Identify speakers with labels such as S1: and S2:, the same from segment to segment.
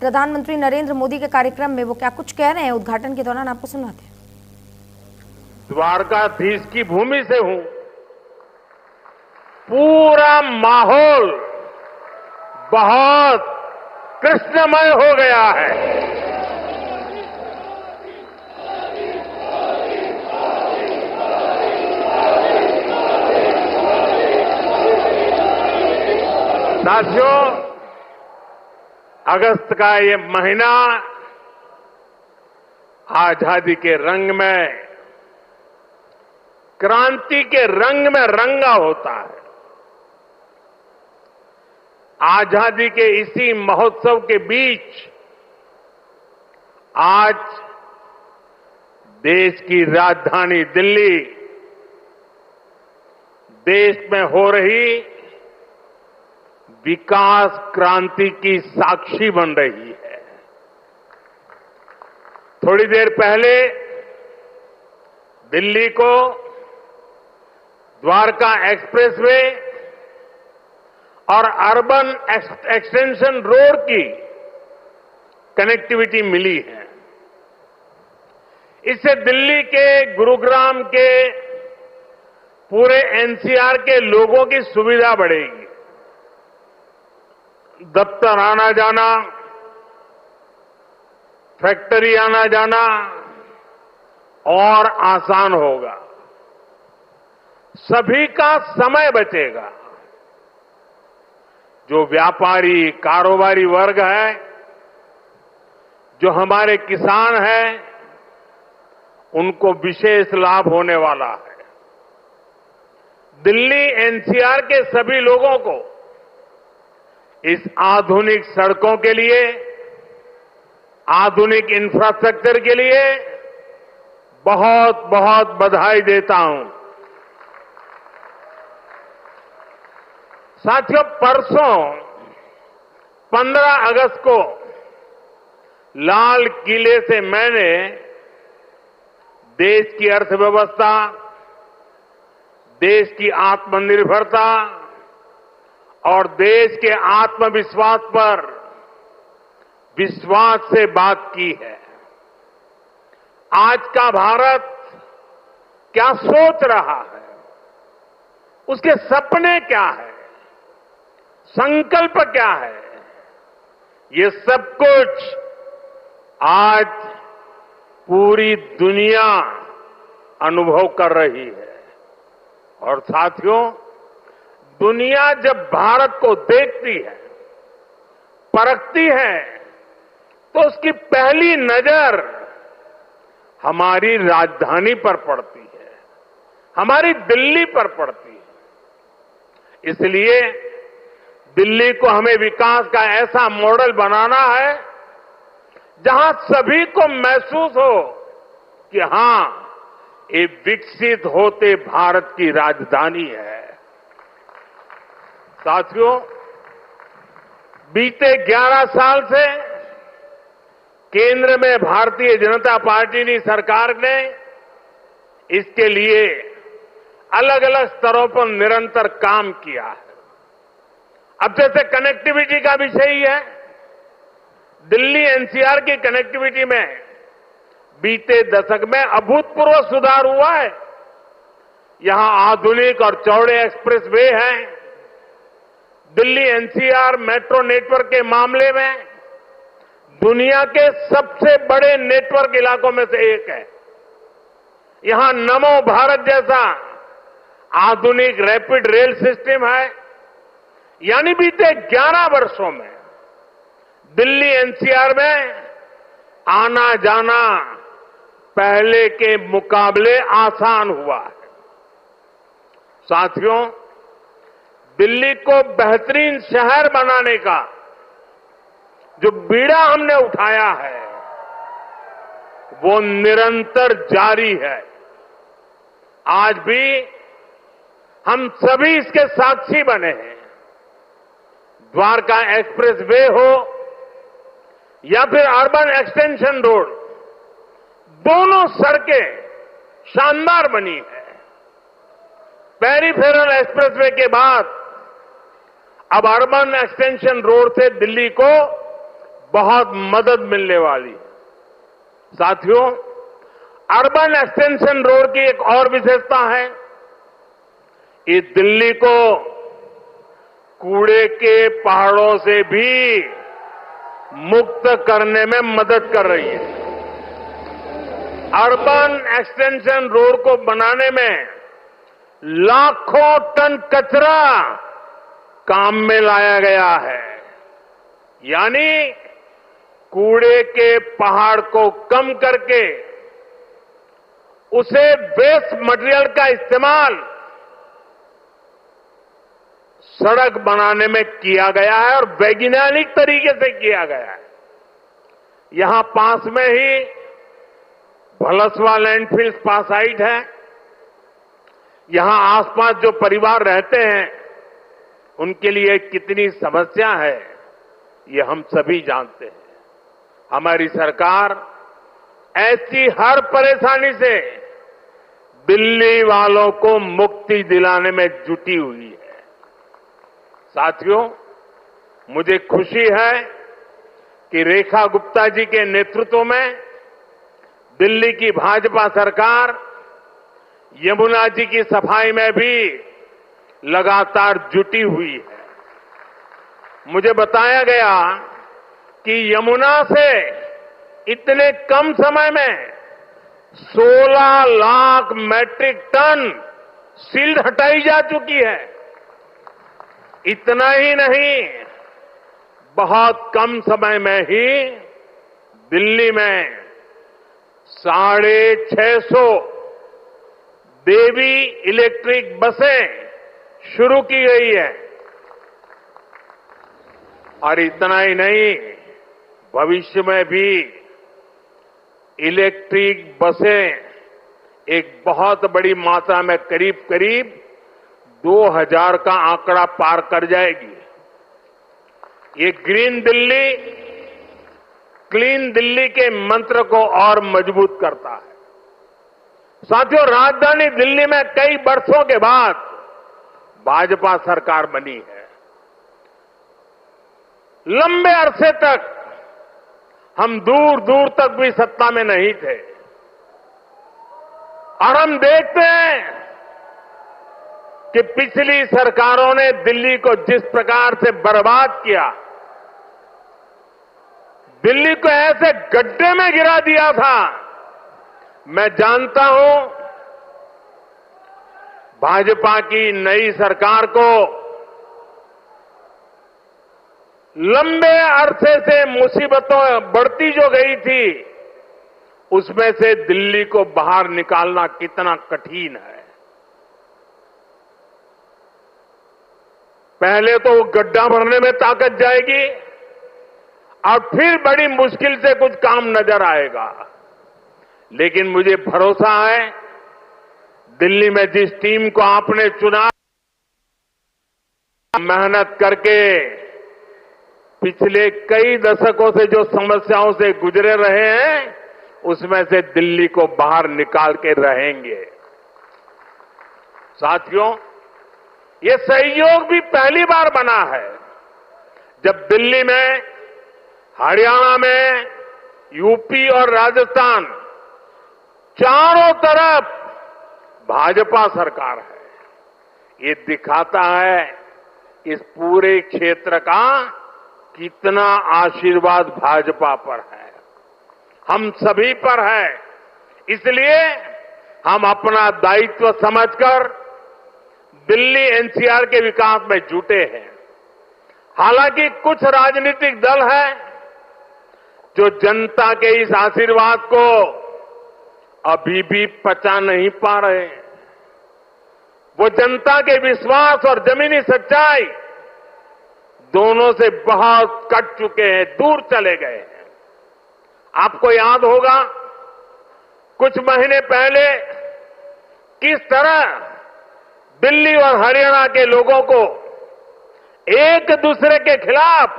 S1: प्रधानमंत्री नरेंद्र मोदी के कार्यक्रम में वो क्या कुछ कह रहे हैं उद्घाटन के दौरान, आपको सुनाते हैं।
S2: द्वारकाधीश की भूमि से हूं, पूरा माहौल बहुत कृष्णमय हो गया है। साथियों, अगस्त का ये महीना आजादी के रंग में, क्रांति के रंग में रंगा होता है। आजादी के इसी महोत्सव के बीच आज देश की राजधानी दिल्ली देश में हो रही विकास क्रांति की साक्षी बन रही है। थोड़ी देर पहले दिल्ली को द्वारका एक्सप्रेसवे और अर्बन एक्सटेंशन रोड की कनेक्टिविटी मिली है। इससे दिल्ली के, गुरुग्राम के, पूरे एनसीआर के लोगों की सुविधा बढ़ेगी। दफ्तर आना जाना, फैक्ट्री आना जाना और आसान होगा। सभी का समय बचेगा। जो व्यापारी, कारोबारी वर्ग है, जो हमारे किसान हैं, उनको विशेष लाभ होने वाला है। दिल्ली एनसीआर के सभी लोगों को इस आधुनिक सड़कों के लिए, आधुनिक इंफ्रास्ट्रक्चर के लिए बहुत बहुत बधाई देता हूं। साथियों, परसों 15 अगस्त को लाल किले से मैंने देश की अर्थव्यवस्था, देश की आत्मनिर्भरता और देश के आत्मविश्वास पर विश्वास से बात की है। आज का भारत क्या सोच रहा है, उसके सपने क्या है, संकल्प क्या है, ये सब कुछ आज पूरी दुनिया अनुभव कर रही है। और साथियों, दुनिया जब भारत को देखती है, परखती है, तो उसकी पहली नजर हमारी राजधानी पर पड़ती है, हमारी दिल्ली पर पड़ती है। इसलिए दिल्ली को हमें विकास का ऐसा मॉडल बनाना है जहां सभी को महसूस हो कि हां, ये विकसित होते भारत की राजधानी है। साथियों, बीते 11 साल से केंद्र में भारतीय जनता पार्टी की सरकार ने इसके लिए अलग अलग स्तरों पर निरंतर काम किया है। अब जैसे कनेक्टिविटी का विषय ही है, दिल्ली एनसीआर की कनेक्टिविटी में बीते दशक में अभूतपूर्व सुधार हुआ है। यहां आधुनिक और चौड़े एक्सप्रेस वे हैं। दिल्ली एनसीआर मेट्रो नेटवर्क के मामले में दुनिया के सबसे बड़े नेटवर्क इलाकों में से एक है। यहां नमो भारत जैसा आधुनिक रैपिड रेल सिस्टम है। यानी बीते 11 वर्षों में दिल्ली एनसीआर में आना जाना पहले के मुकाबले आसान हुआ है। साथियों, दिल्ली को बेहतरीन शहर बनाने का जो बीड़ा हमने उठाया है, वो निरंतर जारी है। आज भी हम सभी इसके साक्षी बने हैं। द्वारका एक्सप्रेस वे हो या फिर अर्बन एक्सटेंशन रोड, दोनों सड़कें शानदार बनी है। पेरिफेरल एक्सप्रेसवे के बाद अब अर्बन एक्सटेंशन रोड से दिल्ली को बहुत मदद मिलने वाली है। साथियों, अर्बन एक्सटेंशन रोड की एक और विशेषता है, ये दिल्ली को कूड़े के पहाड़ों से भी मुक्त करने में मदद कर रही है। अर्बन एक्सटेंशन रोड को बनाने में लाखों टन कचरा काम में लाया गया है, यानी कूड़े के पहाड़ को कम करके उसे वेस्ट मटेरियल का इस्तेमाल सड़क बनाने में किया गया है और वैज्ञानिक तरीके से किया गया है। यहां पास में ही भलसवा लैंडफिल स्पा साइट है। यहां आसपास जो परिवार रहते हैं उनके लिए कितनी समस्या है ये हम सभी जानते हैं। हमारी सरकार ऐसी हर परेशानी से दिल्ली वालों को मुक्ति दिलाने में जुटी हुई है। साथियों, मुझे खुशी है कि रेखा गुप्ता जी के नेतृत्व में दिल्ली की भाजपा सरकार यमुना जी की सफाई में भी लगातार जुटी हुई है। मुझे बताया गया कि यमुना से इतने कम समय में 16 लाख मैट्रिक टन सिल्ट हटाई जा चुकी है। इतना ही नहीं, बहुत कम समय में ही दिल्ली में 650 देवी इलेक्ट्रिक बसें शुरू की गई है। और इतना ही नहीं, भविष्य में भी इलेक्ट्रिक बसें एक बहुत बड़ी मात्रा में करीब करीब 2000 का आंकड़ा पार कर जाएगी। ये ग्रीन दिल्ली, क्लीन दिल्ली के मंत्र को और मजबूत करता है। साथियों, राजधानी दिल्ली में कई वर्षों के बाद भाजपा सरकार बनी है। लंबे अरसे तक हम दूर दूर तक भी सत्ता में नहीं थे और हम देखते हैं कि पिछली सरकारों ने दिल्ली को जिस प्रकार से बर्बाद किया, दिल्ली को ऐसे गड्ढे में गिरा दिया था। मैं जानता हूं भाजपा की नई सरकार को लंबे अरसे से मुसीबतों बढ़ती जो गई थी उसमें से दिल्ली को बाहर निकालना कितना कठिन है। पहले तो वो गड्ढा भरने में ताकत जाएगी और फिर बड़ी मुश्किल से कुछ काम नजर आएगा। लेकिन मुझे भरोसा है दिल्ली में जिस टीम को आपने चुना, मेहनत करके पिछले कई दशकों से जो समस्याओं से गुजरे रहे हैं उसमें से दिल्ली को बाहर निकाल के रहेंगे। साथियों, ये सहयोग भी पहली बार बना है जब दिल्ली में, हरियाणा में, यूपी और राजस्थान चारों तरफ भाजपा सरकार है। ये दिखाता है इस पूरे क्षेत्र का कितना आशीर्वाद भाजपा पर है, हम सभी पर है। इसलिए हम अपना दायित्व समझकर दिल्ली एनसीआर के विकास में जुटे हैं। हालांकि कुछ राजनीतिक दल हैं जो जनता के इस आशीर्वाद को अभी भी पचा नहीं पा रहे हैं। वो जनता के विश्वास और जमीनी सच्चाई दोनों से बहुत कट चुके हैं, दूर चले गए हैं। आपको याद होगा कुछ महीने पहले किस तरह दिल्ली और हरियाणा के लोगों को एक दूसरे के खिलाफ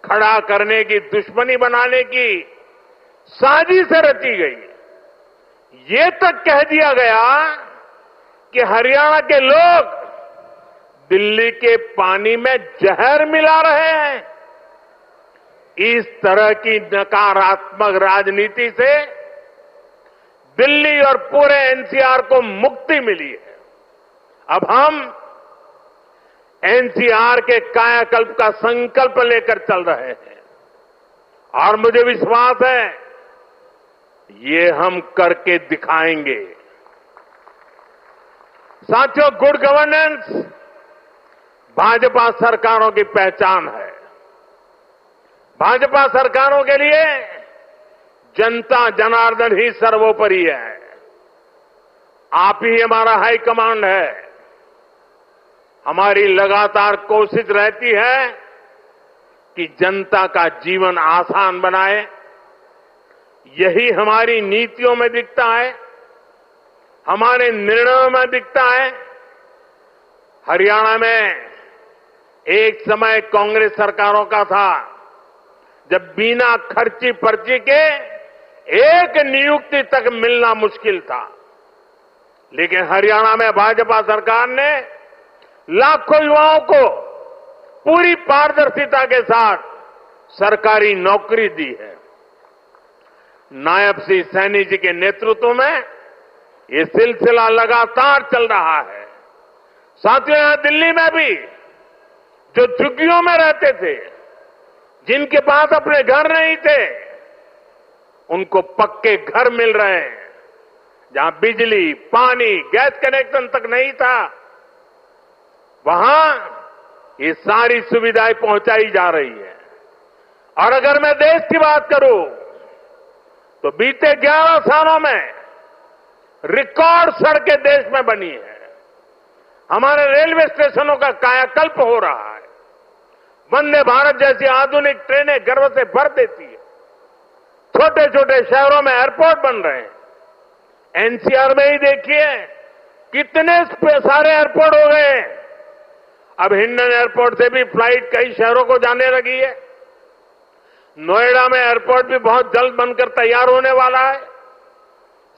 S2: खड़ा करने की, दुश्मनी बनाने की साजिश रची गई। ये तक कह दिया गया कि हरियाणा के लोग दिल्ली के पानी में जहर मिला रहे हैं। इस तरह की नकारात्मक राजनीति से दिल्ली और पूरे एनसीआर को मुक्ति मिली है। अब हम एनसीआर के कायाकल्प का संकल्प लेकर चल रहे हैं और मुझे विश्वास है ये हम करके दिखाएंगे। साथियों, गुड गवर्नेंस भाजपा सरकारों की पहचान है। भाजपा सरकारों के लिए जनता जनार्दन ही सर्वोपरि है। आप ही हमारा हाई कमांड है। हमारी लगातार कोशिश रहती है कि जनता का जीवन आसान बनाए। यही हमारी नीतियों में दिखता है, हमारे निर्णयों में दिखता है। हरियाणा में एक समय कांग्रेस सरकारों का था जब बिना खर्ची पर्ची के एक नियुक्ति तक मिलना मुश्किल था, लेकिन हरियाणा में भाजपा सरकार ने लाखों युवाओं को पूरी पारदर्शिता के साथ सरकारी नौकरी दी है। नायब श्री सैनी जी के नेतृत्व में ये सिलसिला लगातार चल रहा है। साथियों, यहां दिल्ली में भी जो झुग्गियों में रहते थे, जिनके पास अपने घर नहीं थे, उनको पक्के घर मिल रहे हैं। जहां बिजली, पानी, गैस कनेक्शन तक नहीं था, वहां ये सारी सुविधाएं पहुंचाई जा रही है। और अगर मैं देश की बात करूं तो बीते 11 सालों में रिकॉर्ड सड़कें देश में बनी है। हमारे रेलवे स्टेशनों का कायाकल्प हो रहा है। वंदे भारत जैसी आधुनिक ट्रेनें गर्व से भर देती है। छोटे छोटे शहरों में एयरपोर्ट बन रहे हैं। एनसीआर में ही देखिए कितने सारे एयरपोर्ट हो गए। अब हिंडन एयरपोर्ट से भी फ्लाइट कई शहरों को जाने लगी है। नोएडा में एयरपोर्ट भी बहुत जल्द बनकर तैयार होने वाला है।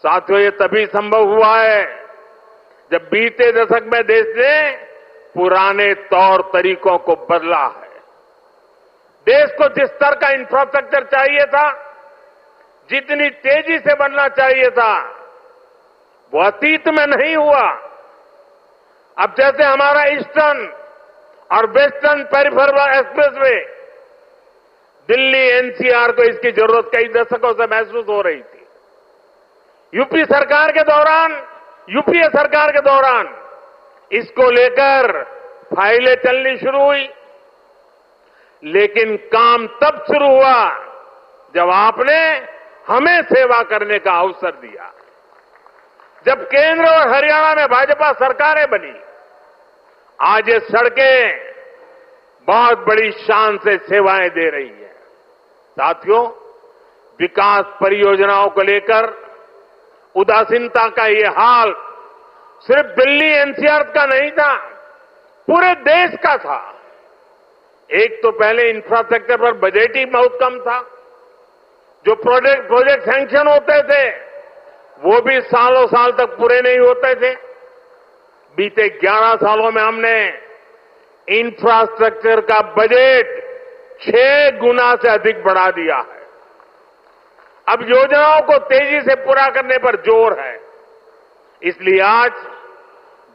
S2: साथियों, ये तभी संभव हुआ है जब बीते दशक में देश ने पुराने तौर तरीकों को बदला है। देश को जिस स्तर का इंफ्रास्ट्रक्चर चाहिए था, जितनी तेजी से बनना चाहिए था, वो अतीत में नहीं हुआ। अब जैसे हमारा ईस्टर्न और western peripheral expressway, Delhi NCR को इसकी जरूरत कई दशकों से महसूस हो रही थी। यूपीए सरकार के दौरान इसको लेकर फाइलें चलनी शुरू हुई, लेकिन काम तब शुरू हुआ जब आपने हमें सेवा करने का अवसर दिया। जब केंद्र और हरियाणा में भाजपा सरकारें बनी, आज ये सड़कें बहुत बड़ी शान से सेवाएं दे रही है। साथियों, विकास परियोजनाओं को लेकर उदासीनता का ये हाल सिर्फ दिल्ली एनसीआर का नहीं था, पूरे देश का था। एक तो पहले इंफ्रास्ट्रक्चर पर बजट ही बहुत कम था। जो प्रोजेक्ट सैंक्शन होते थे वो भी सालों साल तक पूरे नहीं होते थे। बीते 11 सालों में हमने इंफ्रास्ट्रक्चर का बजट 6 गुना से अधिक बढ़ा दिया है। अब योजनाओं को तेजी से पूरा करने पर जोर है। इसलिए आज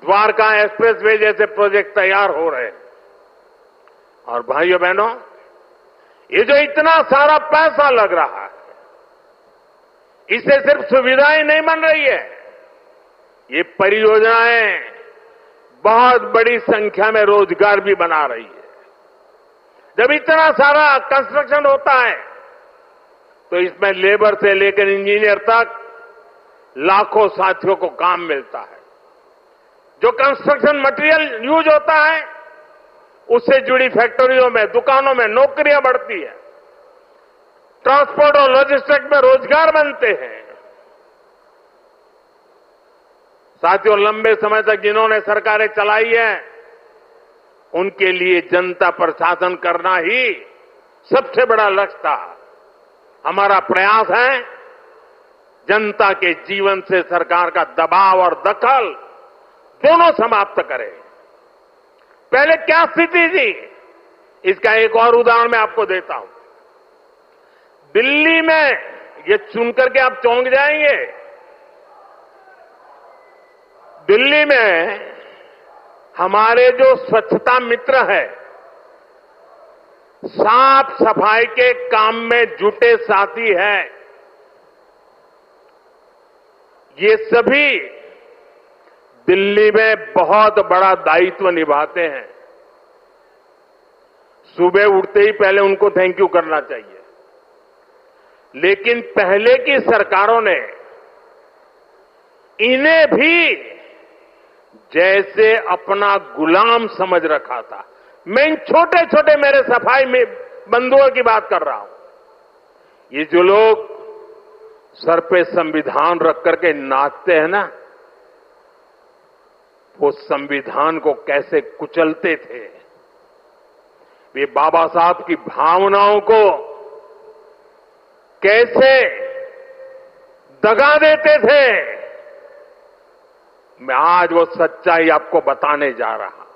S2: द्वारका एक्सप्रेसवे जैसे प्रोजेक्ट तैयार हो रहे हैं। और भाइयों बहनों, ये जो इतना सारा पैसा लग रहा है, इससे सिर्फ सुविधाएं नहीं बन रही है, ये परियोजनाएं बहुत बड़ी संख्या में रोजगार भी बना रही है। जब इतना सारा कंस्ट्रक्शन होता है तो इसमें लेबर से लेकर इंजीनियर तक लाखों साथियों को काम मिलता है। जो कंस्ट्रक्शन मटेरियल यूज होता है उससे जुड़ी फैक्ट्रियों में, दुकानों में नौकरियां बढ़ती है। ट्रांसपोर्ट और लॉजिस्टिक्स में रोजगार बनते हैं। साथियों, लंबे समय तक जिन्होंने सरकारें चलाई है, उनके लिए जनता प्रशासन करना ही सबसे बड़ा लक्ष्य था। हमारा प्रयास है जनता के जीवन से सरकार का दबाव और दखल दोनों समाप्त करें। पहले क्या स्थिति थी, इसका एक और उदाहरण मैं आपको देता हूं। दिल्ली में, ये सुनकर के आप चौंक जाएंगे, दिल्ली में हमारे जो स्वच्छता मित्र हैं, साफ सफाई के काम में जुटे साथी हैं, ये सभी दिल्ली में बहुत बड़ा दायित्व निभाते हैं। सुबह उठते ही पहले उनको थैंक यू करना चाहिए। लेकिन पहले की सरकारों ने इन्हें भी जैसे अपना गुलाम समझ रखा था। मैं इन छोटे छोटे मेरे सफाई में बंधुओं की बात कर रहा हूं। ये जो लोग सर पे संविधान रख करके नाचते हैं ना, वो संविधान को कैसे कुचलते थे, वे बाबा साहब की भावनाओं को कैसे दगा देते थे, मैं आज वो सच्चाई आपको बताने जा रहा।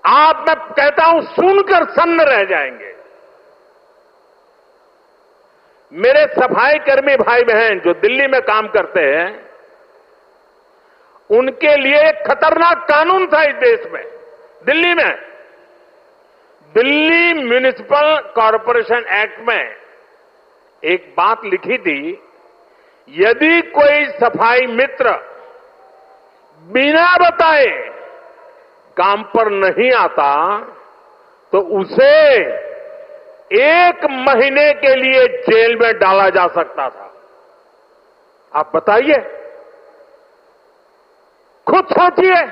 S2: आप, मैं कहता हूं, सुनकर सन्न रह जाएंगे। मेरे सफाई कर्मी भाई बहन जो दिल्ली में काम करते हैं, उनके लिए एक खतरनाक कानून था इस देश में। दिल्ली में दिल्ली म्युनिसिपल कॉरपोरेशन एक्ट में एक बात लिखी थी, यदि कोई सफाई मित्र बिना बताए काम पर नहीं आता तो उसे 1 महीने के लिए जेल में डाला जा सकता था। आप बताइए, खुद सोचिए,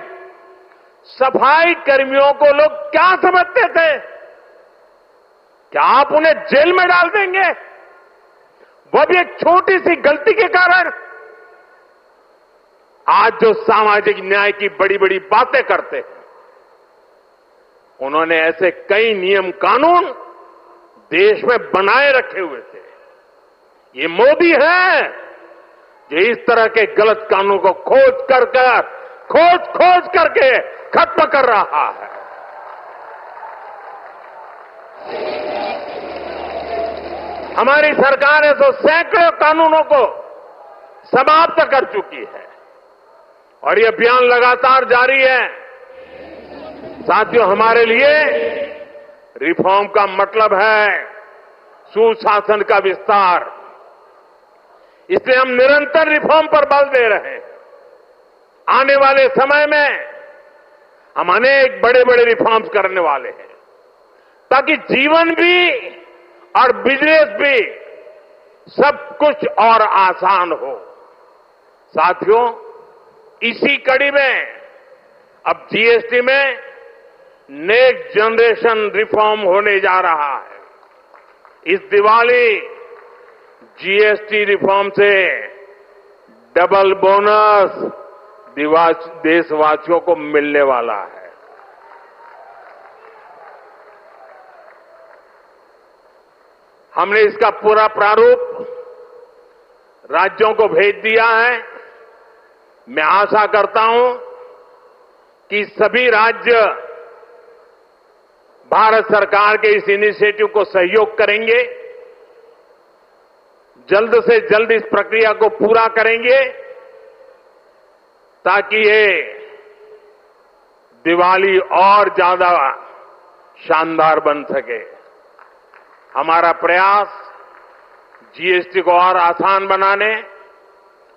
S2: सफाई कर्मियों को लोग क्या समझते थे? क्या आप उन्हें जेल में डाल देंगे, वो भी एक छोटी सी गलती के कारण? आज जो सामाजिक न्याय की बड़ी बड़ी बातें करते हैं, उन्होंने ऐसे कई नियम कानून देश में बनाए रखे हुए थे। ये मोदी है जो इस तरह के गलत कानून को खोज करके खत्म कर रहा है। हमारी सरकार है तो सैकड़ों कानूनों को समाप्त कर चुकी है और ये अभियान लगातार जारी है। साथियों, हमारे लिए रिफॉर्म का मतलब है सुशासन का विस्तार। इसलिए हम निरंतर रिफॉर्म पर बल दे रहे हैं। आने वाले समय में हम अनेक बड़े बड़े रिफॉर्म्स करने वाले हैं ताकि जीवन भी और बिजनेस भी सब कुछ और आसान हो। साथियों, इसी कड़ी में अब जीएसटी में नेक्स्ट जनरेशन रिफॉर्म होने जा रहा है। इस दिवाली जीएसटी रिफॉर्म से डबल बोनस देशवासियों को मिलने वाला है। हमने इसका पूरा प्रारूप राज्यों को भेज दिया है। मैं आशा करता हूं कि सभी राज्य भारत सरकार के इस इनिशिएटिव को सहयोग करेंगे, जल्द से जल्द इस प्रक्रिया को पूरा करेंगे ताकि ये दिवाली और ज्यादा शानदार बन सके। हमारा प्रयास जीएसटी को और आसान बनाने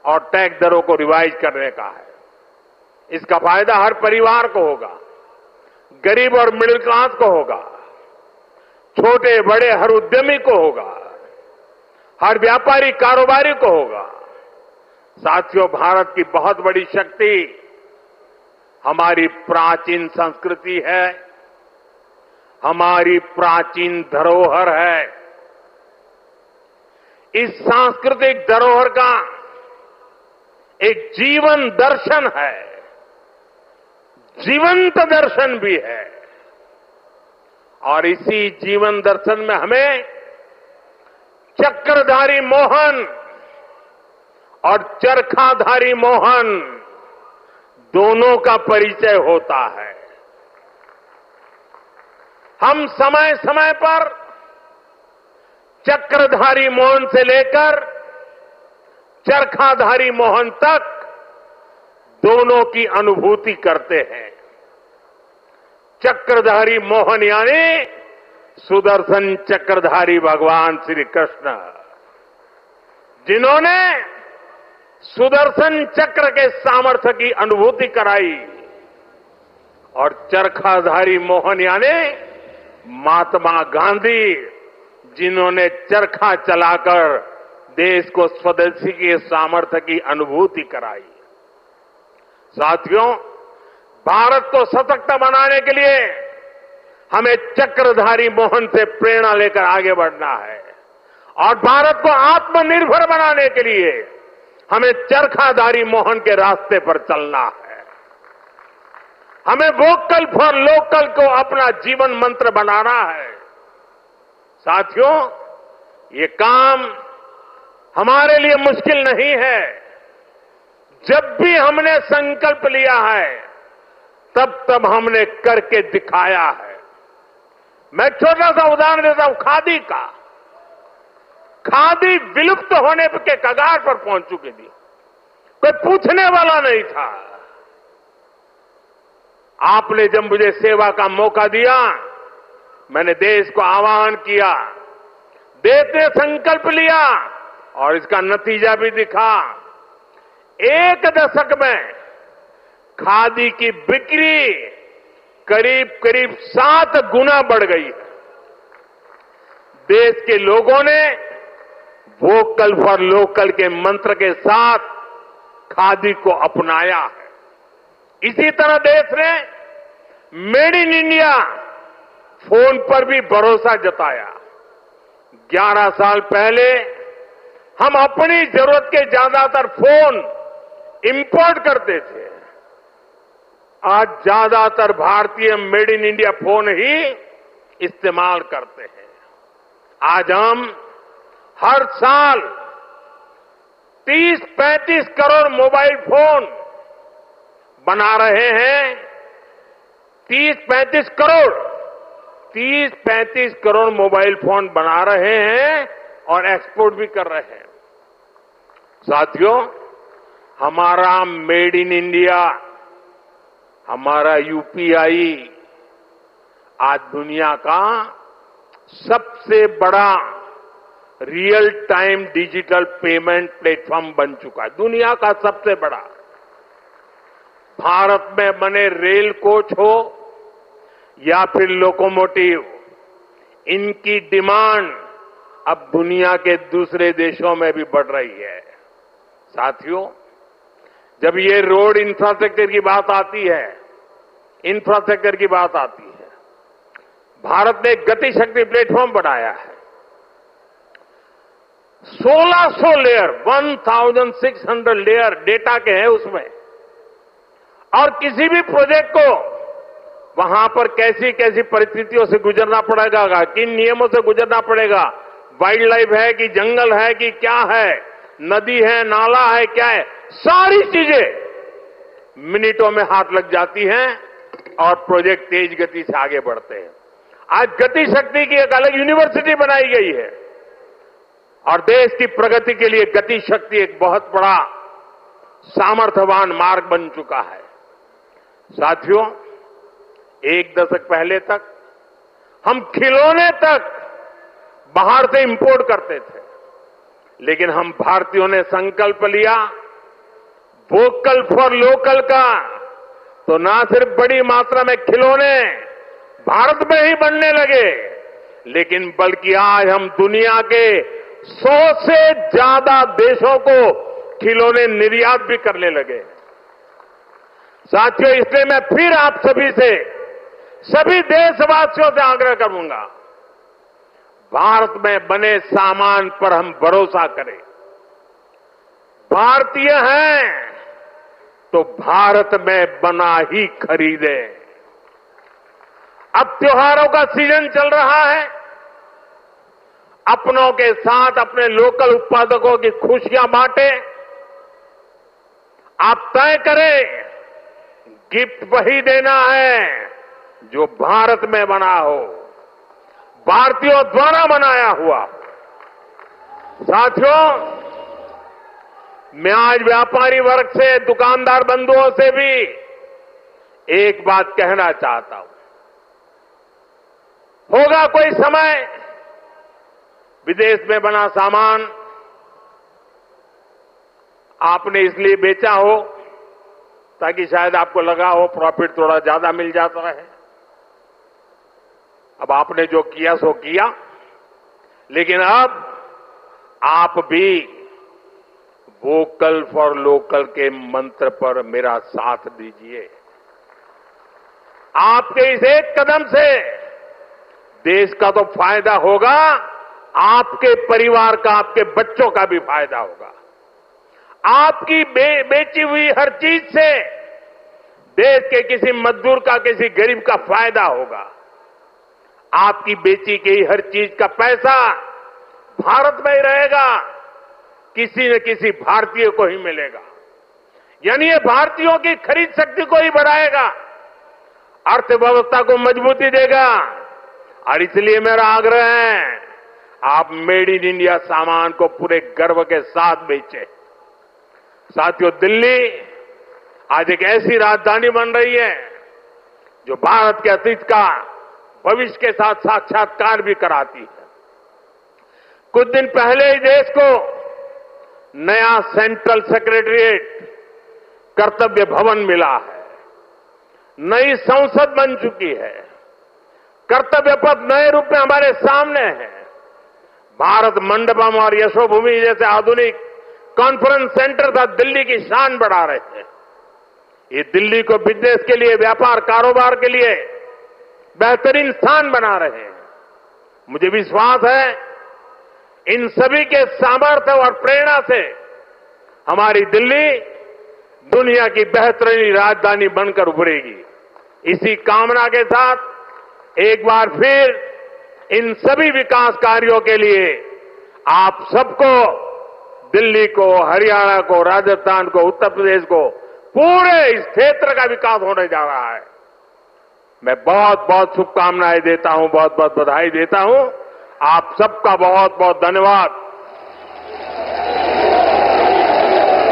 S2: और टैक्स दरों को रिवाइज करने का है। इसका फायदा हर परिवार को होगा, गरीब और मिडिल क्लास को होगा, छोटे बड़े हर उद्यमी को होगा, हर व्यापारी कारोबारी को होगा। साथियों, भारत की बहुत बड़ी शक्ति हमारी प्राचीन संस्कृति है, हमारी प्राचीन धरोहर है। इस सांस्कृतिक धरोहर का एक जीवन दर्शन है, जीवंत दर्शन भी है। और इसी जीवन दर्शन में हमें चक्रधारी मोहन और चरखाधारी मोहन दोनों का परिचय होता है। हम समय समय पर चक्रधारी मोहन से लेकर चरखाधारी मोहन तक दोनों की अनुभूति करते हैं। चक्रधारी मोहन यानी सुदर्शन चक्रधारी भगवान श्री कृष्ण, जिन्होंने सुदर्शन चक्र के सामर्थ्य की अनुभूति कराई, और चरखाधारी मोहन यानी महात्मा गांधी, जिन्होंने चरखा चलाकर देश को स्वदेशी के सामर्थ्य की अनुभूति कराई। साथियों, भारत को सशक्त बनाने के लिए हमें चक्रधारी मोहन से प्रेरणा लेकर आगे बढ़ना है, और भारत को आत्मनिर्भर बनाने के लिए हमें चरखाधारी मोहन के रास्ते पर चलना है। हमें वोकल फॉर लोकल को अपना जीवन मंत्र बनाना है। साथियों, ये काम हमारे लिए मुश्किल नहीं है। जब भी हमने संकल्प लिया है, तब हमने करके दिखाया है। मैं छोटा सा उदाहरण देता हूं, खादी का। खादी विलुप्त होने के कगार पर पहुंच चुकी थी, कोई पूछने वाला नहीं था। आपने जब मुझे सेवा का मौका दिया, मैंने देश को आह्वान किया, देश ने संकल्प लिया, और इसका नतीजा भी दिखा। 1 दशक में खादी की बिक्री करीब 7 गुना बढ़ गई है। देश के लोगों ने वोकल फॉर लोकल के मंत्र के साथ खादी को अपनाया है। इसी तरह देश ने मेड इन इंडिया फोन पर भी भरोसा जताया। 11 साल पहले हम अपनी जरूरत के ज्यादातर फोन इंपोर्ट करते थे। आज ज्यादातर भारतीय मेड इन इंडिया फोन ही इस्तेमाल करते हैं। आज हम हर साल 30-35 करोड़ मोबाइल फोन बना रहे हैं। 30-35 करोड़ मोबाइल फोन बना रहे हैं और एक्सपोर्ट भी कर रहे हैं। साथियों, हमारा मेड इन इंडिया, हमारा यूपीआई आज दुनिया का सबसे बड़ा real time digital payment platform बन चुका है। दुनिया का सबसे बड़ा। भारत में बने रेल कोच हो या फिर लोकोमोटिव, इनकी डिमांड अब दुनिया के दूसरे देशों में भी बढ़ रही है। साथियों, जब ये रोड इंफ्रास्ट्रक्चर की बात आती है, भारत ने एक गति शक्ति प्लेटफॉर्म बनाया है। 1600 लेयर, 1600 लेयर डेटा के हैं उसमें, और किसी भी प्रोजेक्ट को वहां पर कैसी कैसी परिस्थितियों से गुजरना पड़ेगा, किन नियमों से गुजरना पड़ेगा, वाइल्ड लाइफ है कि जंगल है कि क्या है, नदी है, नाला है, क्या है, सारी चीजें मिनटों में हाथ लग जाती हैं और प्रोजेक्ट तेज गति से आगे बढ़ते हैं। आज गति शक्ति की एक अलग यूनिवर्सिटी बनाई गई है, और देश की प्रगति के लिए गति शक्ति एक बहुत बड़ा सामर्थ्यवान मार्ग बन चुका है। साथियों, 1 दशक पहले तक हम खिलौने तक बाहर से इंपोर्ट करते थे, लेकिन हम भारतीयों ने संकल्प लिया वोकल फॉर लोकल का, तो ना सिर्फ बड़ी मात्रा में खिलौने भारत में ही बनने लगे, लेकिन बल्कि आज हम दुनिया के 100 से ज्यादा देशों को खिलौने निर्यात भी करने लगे। साथियों, इसलिए मैं फिर आप सभी से, सभी देशवासियों से आग्रह करूंगा, भारत में बने सामान पर हम भरोसा करें। भारतीय हैं तो भारत में बना ही खरीदें। अब त्योहारों का सीजन चल रहा है, अपनों के साथ अपने लोकल उत्पादकों की खुशियां बांटें। आप तय करें, गिफ्ट वही देना है जो भारत में बना हो, भारतीयों द्वारा बनाया हुआ। साथियों, मैं आज व्यापारी वर्ग से, दुकानदार बंधुओं से भी एक बात कहना चाहता हूं। होगा कोई समय विदेश में बना सामान आपने इसलिए बेचा हो ताकि शायद आपको लगा हो प्रॉफिट थोड़ा ज्यादा मिल जाता है। अब आपने जो किया सो किया, लेकिन अब आप भी वोकल फॉर लोकल के मंत्र पर मेरा साथ दीजिए। आपके इस एक कदम से देश का तो फायदा होगा, आपके परिवार का, आपके बच्चों का भी फायदा होगा। आपकी बेची हुई हर चीज से देश के किसी मजदूर का, किसी गरीब का फायदा होगा। आपकी बेची गई हर चीज का पैसा भारत में ही रहेगा, किसी न किसी भारतीय को ही मिलेगा। यानी ये भारतीयों की खरीद शक्ति को ही बढ़ाएगा, अर्थव्यवस्था को मजबूती देगा। और इसलिए मेरा आग्रह है, आप मेड इन इंडिया सामान को पूरे गर्व के साथ बेचें। साथियों, दिल्ली आज एक ऐसी राजधानी बन रही है जो भारत के अतीत का भविष्य के साथ साक्षात्कार भी कराती है। कुछ दिन पहले ही देश को नया सेंट्रल सेक्रेटरिएट, कर्तव्य भवन मिला है। नई संसद बन चुकी है। कर्तव्य पथ नए रूप में हमारे सामने है। भारत मंडपम और यशोभूमि जैसे आधुनिक कॉन्फ्रेंस सेंटर था दिल्ली की शान बढ़ा रहे हैं। ये दिल्ली को बिजनेस के लिए, व्यापार कारोबार के लिए बेहतरीन स्थान बना रहे हैं। मुझे विश्वास है इन सभी के सामर्थ्य और प्रेरणा से हमारी दिल्ली दुनिया की बेहतरीन राजधानी बनकर उभरेगी। इसी कामना के साथ एक बार फिर इन सभी विकास कार्यों के लिए आप सबको, दिल्ली को, हरियाणा को, राजस्थान को, उत्तर प्रदेश को, पूरे इस क्षेत्र का विकास होने जा रहा है। मैं बहुत बहुत शुभकामनाएं देता हूं, बहुत बहुत बधाई देता हूं। आप सबका बहुत बहुत धन्यवाद।